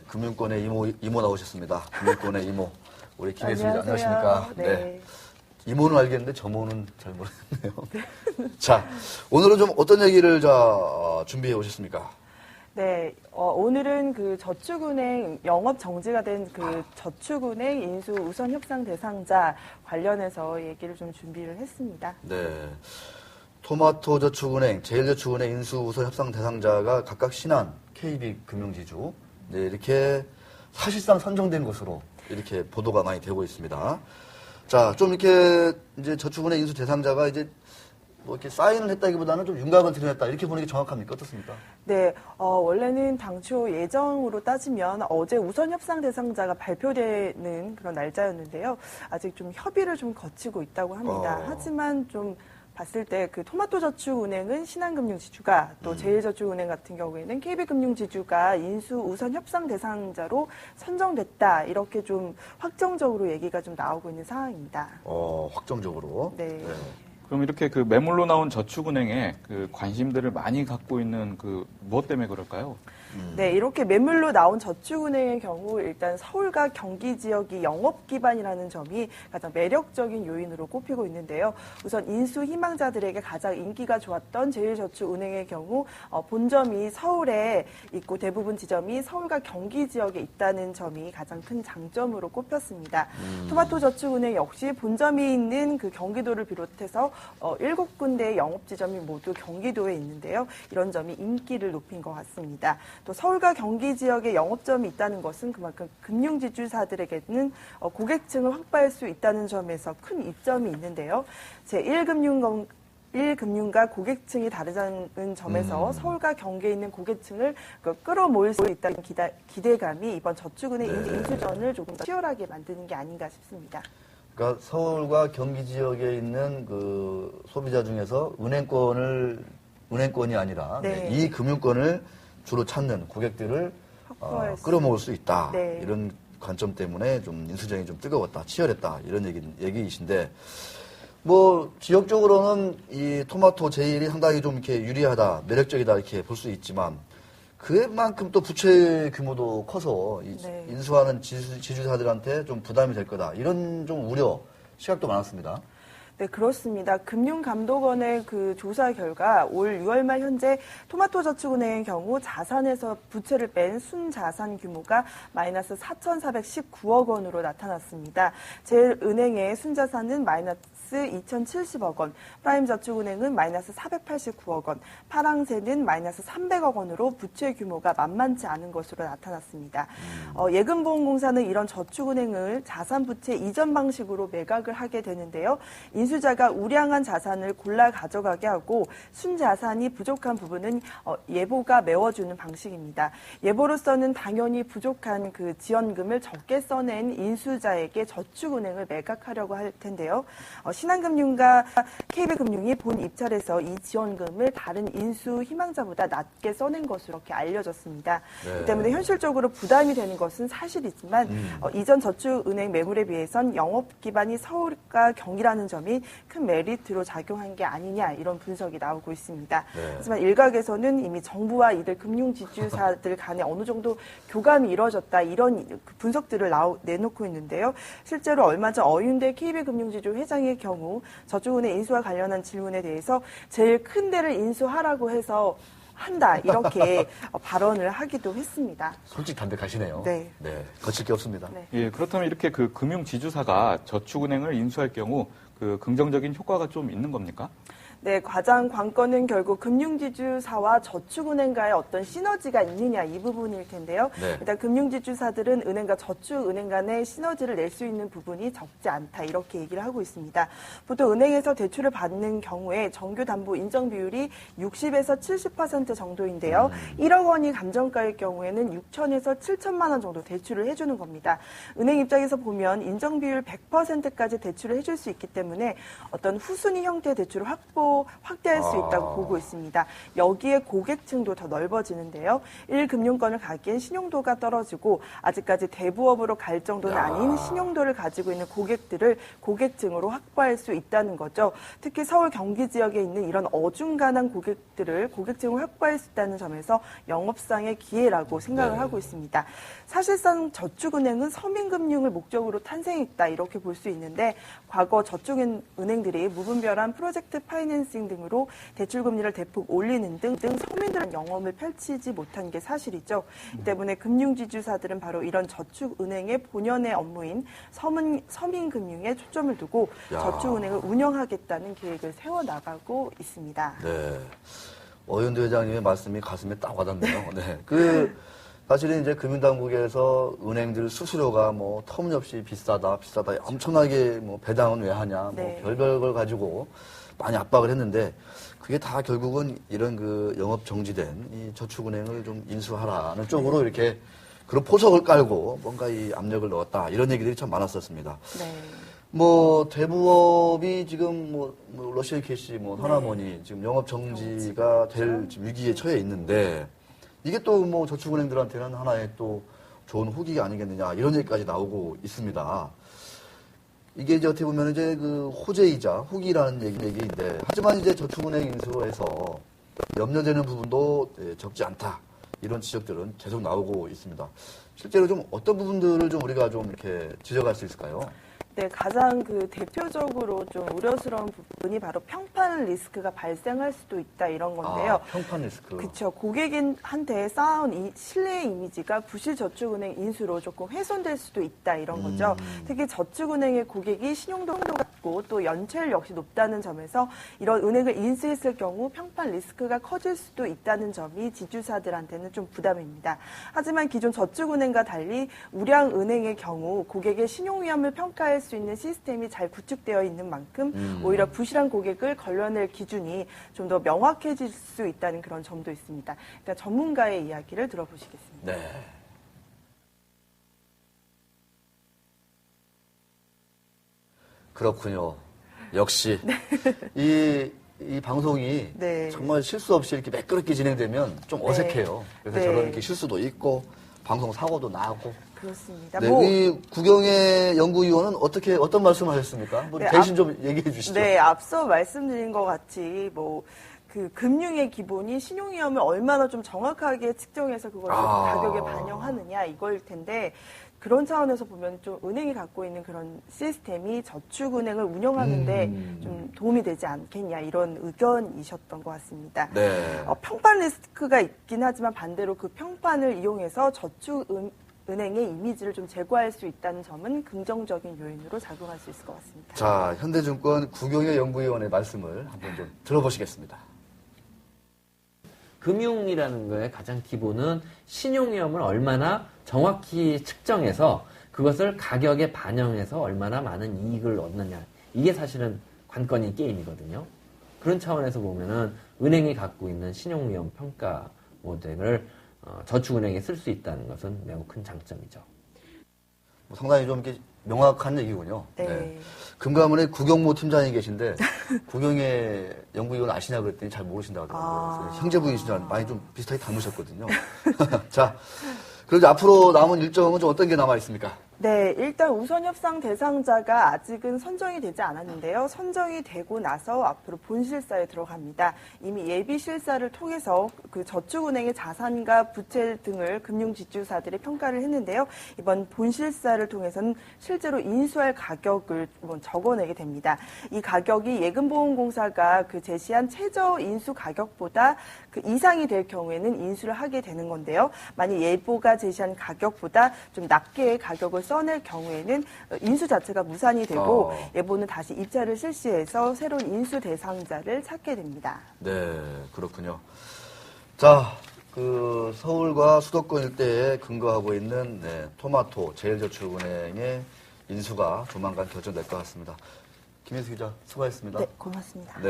금융권의 이모 나오셨습니다. 금융권의 이모. 우리 김혜수 안녕하십니까? 네. 이모는 알겠는데 저모는 잘 모르겠네요. 자, 오늘은 좀 어떤 얘기를 준비해 오셨습니까? 네, 오늘은 그 저축은행 영업 정지가 된 그 저축은행 인수 우선 협상 대상자 관련해서 얘기를 좀 준비를 했습니다. 네. 토마토저축은행, 제일저축은행 인수 우선 협상 대상자가 각각 신한 KB금융지주, 네, 이렇게 사실상 선정된 것으로 이렇게 보도가 많이 되고 있습니다. 자, 좀 이렇게 이제 저축은행 인수 대상자가 이제 뭐 이렇게 사인을 했다기보다는 좀 윤곽을 드러냈다 이렇게 보는 게 정확합니까? 어떻습니까? 네, 원래는 당초 예정으로 따지면 어제 우선 협상 대상자가 발표되는 그런 날짜였는데요. 아직 좀 협의를 좀 거치고 있다고 합니다. 하지만 좀 봤을 때 그 토마토저축은행은 신한금융지주가 또 제일저축은행 같은 경우에는 KB금융지주가 인수 우선 협상 대상자로 선정됐다 이렇게 좀 확정적으로 얘기가 좀 나오고 있는 상황입니다. 확정적으로. 네. 그럼 이렇게 그 매물로 나온 저축은행에 그 관심들을 많이 갖고 있는 그 무엇 때문에 그럴까요? 네, 이렇게 매물로 나온 저축은행의 경우 일단 서울과 경기 지역이 영업 기반이라는 점이 가장 매력적인 요인으로 꼽히고 있는데요. 우선 인수 희망자들에게 가장 인기가 좋았던 제일저축은행의 경우 본점이 서울에 있고 대부분 지점이 서울과 경기 지역에 있다는 점이 가장 큰 장점으로 꼽혔습니다. 토마토저축은행 역시 본점이 있는 그 경기도를 비롯해서 7군데의 영업 지점이 모두 경기도에 있는데요. 이런 점이 인기를 높인 것 같습니다. 또 서울과 경기 지역에 영업점이 있다는 것은 그만큼 금융지주사들에게는 고객층을 확보할 수 있다는 점에서 큰 이점이 있는데요. 제1금융과 고객층이 다르다는 점에서 서울과 경기에 있는 고객층을 끌어모을 수 있다는 기대감이 이번 저축은행 인수전을 조금 더 치열하게 만드는 게 아닌가 싶습니다. 그러니까 서울과 경기 지역에 있는 그 소비자 중에서 은행권이 아니라 이 금융권을 주로 찾는 고객들을 끌어모을 수 있다. 네. 이런 관점 때문에 좀 인수전이 좀 뜨거웠다, 치열했다 이런 얘기이신데 뭐 지역적으로는 이 토마토 제일이 상당히 좀 이렇게 유리하다, 매력적이다 이렇게 볼 수 있지만 그만큼 또 부채 규모도 커서 인수하는 지주사들한테 좀 부담이 될 거다 이런 좀 우려 시각도 많았습니다. 네, 그렇습니다. 금융감독원의 그 조사 결과 올 6월 말 현재 토마토저축은행의 경우 자산에서 부채를 뺀 순자산 규모가 마이너스 4,419억 원으로 나타났습니다. 제일은행의 순자산은 마이너스 2,070억 원, 프라임저축은행은 마이너스 489억 원, 파랑새는 마이너스 300억 원으로 부채 규모가 만만치 않은 것으로 나타났습니다. 예금보험공사는 이런 저축은행을 자산부채 이전 방식으로 매각을 하게 되는데요. 인수자가 우량한 자산을 골라 가져가게 하고 순자산이 부족한 부분은 예보가 메워주는 방식입니다. 예보로서는 당연히 부족한 그 지원금을 적게 써낸 인수자에게 저축은행을 매각하려고 할 텐데요. 신한금융과 KB금융이 본 입찰에서 이 지원금을 다른 인수 희망자보다 낮게 써낸 것으로 이렇게 알려졌습니다. 이 때문에 현실적으로 부담이 되는 것은 사실이지만 이전 저축은행 매물에 비해선 영업 기반이 서울과 경기라는 점이 큰 메리트로 작용한 게 아니냐 이런 분석이 나오고 있습니다. 하지만 일각에서는 이미 정부와 이들 금융지주사들 간에 어느 정도 교감이 이루어졌다 이런 분석들을 내놓고 있는데요. 실제로 얼마 전 어윤대 KB금융지주 회장의 경우 저축은행 인수와 관련한 질문에 대해서 제일 큰 데를 인수하라고 해서 한다 이렇게 발언을 하기도 했습니다. 솔직히 담백하시네요. 네. 거칠 게 없습니다. 네. 예, 그렇다면 이렇게 그 금융지주사가 저축은행을 인수할 경우 그 긍정적인 효과가 좀 있는 겁니까? 네, 가장 관건은 결국 금융지주사와 저축은행과의 어떤 시너지가 있느냐 이 부분일 텐데요. 일단 금융지주사들은 은행과 저축은행 간의 시너지를 낼 수 있는 부분이 적지 않다 이렇게 얘기를 하고 있습니다. 보통 은행에서 대출을 받는 경우에 정규담보 인정 비율이 60에서 70% 정도인데요. 1억 원이 감정가일 경우에는 6천에서 7천만 원 정도 대출을 해주는 겁니다. 은행 입장에서 보면 인정 비율 100%까지 대출을 해줄 수 있기 때문에 어떤 후순위 형태의 대출을 확보 또 확대할 수 있다고 보고 있습니다. 여기에 고객층도 더 넓어지는데요. 1금융권을 가기엔 신용도가 떨어지고 아직까지 대부업으로 갈 정도는 아닌 신용도를 가지고 있는 고객들을 고객층으로 확보할 수 있다는 거죠. 특히 서울 경기 지역에 있는 이런 어중간한 고객들을 고객층을 확보할 수 있다는 점에서 영업상의 기회라고 생각을 하고 있습니다. 사실상 저축은행은 서민금융을 목적으로 탄생했다 이렇게 볼 수 있는데 과거 저축은행들이 무분별한 프로젝트 파이낸싱 등으로 대출금리를 대폭 올리는 등 서민들은 영업을 펼치지 못한 게 사실이죠. 이 때문에 금융지주사들은 바로 이런 저축은행의 본연의 업무인 서민금융에 초점을 두고 저축은행을 운영하겠다는 계획을 세워나가고 있습니다. 네. 어윤도 회장님의 말씀이 가슴에 딱 와닿네요. 네. 사실은 이제 금융당국에서 은행들 수수료가 뭐 터무니없이 비싸다, 엄청나게 뭐 배당은 왜 하냐, 네. 뭐 별별 걸 가지고 많이 압박을 했는데 그게 다 결국은 이런 그 영업 정지된 이 저축은행을 좀 인수하라는 쪽으로 이렇게 그런 포석을 깔고 뭔가 이 압력을 넣었다 이런 얘기들이 참 많았었습니다. 네. 뭐 대부업이 지금 뭐 러시안 캐시, 뭐 하나머니 지금 영업 정지가 될 지금 위기에 처해 있는데. 이게 또 뭐 저축은행들한테는 하나의 또 좋은 후기가 아니겠느냐 이런 얘기까지 나오고 있습니다. 이게 이제 어떻게 보면 이제 그 호재이자 후기라는 얘기인데 하지만 이제 저축은행 인수에서 염려되는 부분도 적지 않다 이런 지적들은 계속 나오고 있습니다. 실제로 좀 어떤 부분들을 좀 우리가 좀 이렇게 지적할 수 있을까요? 네, 가장 대표적으로 좀 우려스러운 부분이 바로 평판 리스크가 발생할 수도 있다 이런 건데요. 평판 리스크. 그렇죠. 고객한테 쌓아온 이 신뢰의 이미지가 부실저축은행 인수로 조금 훼손될 수도 있다 이런 거죠. 특히 저축은행의 고객이 신용도가 낮고 또 연체율 역시 높다는 점에서 이런 은행을 인수했을 경우 평판 리스크가 커질 수도 있다는 점이 지주사들한테는 좀 부담입니다. 하지만 기존 저축은행과 달리 우량은행의 경우 고객의 신용위험을 평가할 수 있는 시스템이 잘 구축되어 있는 만큼 오히려 부실한 고객을 걸러낼 기준이 좀 더 명확해질 수 있다는 그런 점도 있습니다. 일단 전문가의 이야기를 들어보시겠습니다. 네. 그렇군요. 역시 이 방송이 네. 정말 실수 없이 이렇게 매끄럽게 진행되면 좀 어색해요. 그래서 네. 저런 이렇게 실수도 있고 방송 사고도 나고. 그렇습니다. 네, 이 구경의 연구위원은 어떤 말씀을 하셨습니까? 뭐 네, 대신 좀 얘기해 주시죠. 네, 앞서 말씀드린 것 같이 금융의 기본이 신용위험을 얼마나 좀 정확하게 측정해서 그걸 가격에 반영하느냐 이거일 텐데 그런 차원에서 보면 좀 은행이 갖고 있는 그런 시스템이 저축은행을 운영하는데 좀 도움이 되지 않겠냐 이런 의견이셨던 것 같습니다. 네. 평판 리스크가 있긴 하지만 반대로 그 평판을 이용해서 저축은행의 이미지를 좀 제고할 수 있다는 점은 긍정적인 요인으로 작용할 수 있을 것 같습니다. 자, 현대증권 구경의 연구위원의 말씀을 한번 좀 들어보시겠습니다. 금융이라는 거의 가장 기본은 신용위험을 얼마나 정확히 측정해서 그것을 가격에 반영해서 얼마나 많은 이익을 얻느냐. 이게 사실은 관건인 게임이거든요. 그런 차원에서 보면은 은행이 갖고 있는 신용위험 평가 모델을 저축은행에 쓸 수 있다는 것은 매우 큰 장점이죠. 상당히 좀 이렇게 명확한 얘기군요. 네. 금감원에 구경모 팀장이 계신데 구경의 연구위원 아시냐 그랬더니 잘 모르신다고 하더라고요. 형제분이신 줄 많이 좀 비슷하게 닮으셨거든요. 자, 그래도 앞으로 남은 일정은 좀 어떤 게 남아 있습니까? 네, 일단 우선 협상 대상자가 아직은 선정이 되지 않았는데요. 선정이 되고 나서 앞으로 본실사에 들어갑니다. 이미 예비 실사를 통해서 그 저축은행의 자산과 부채 등을 금융지주사들이 평가를 했는데요. 이번 본실사를 통해서는 실제로 인수할 가격을 적어내게 됩니다. 이 가격이 예금보험공사가 그 제시한 최저 인수 가격보다 그 이상이 될 경우에는 인수를 하게 되는 건데요. 만약 예보가 제시한 가격보다 좀 낮게 가격을 써낼 경우에는 인수 자체가 무산이 되고 예보는 다시 입찰을 실시해서 새로운 인수 대상자를 찾게 됩니다. 네, 그렇군요. 자, 그 서울과 수도권 일대에 근거하고 있는 토마토 제일저축은행의 인수가 조만간 결정될 것 같습니다. 김혜수 기자 수고하셨습니다. 네, 고맙습니다. 네.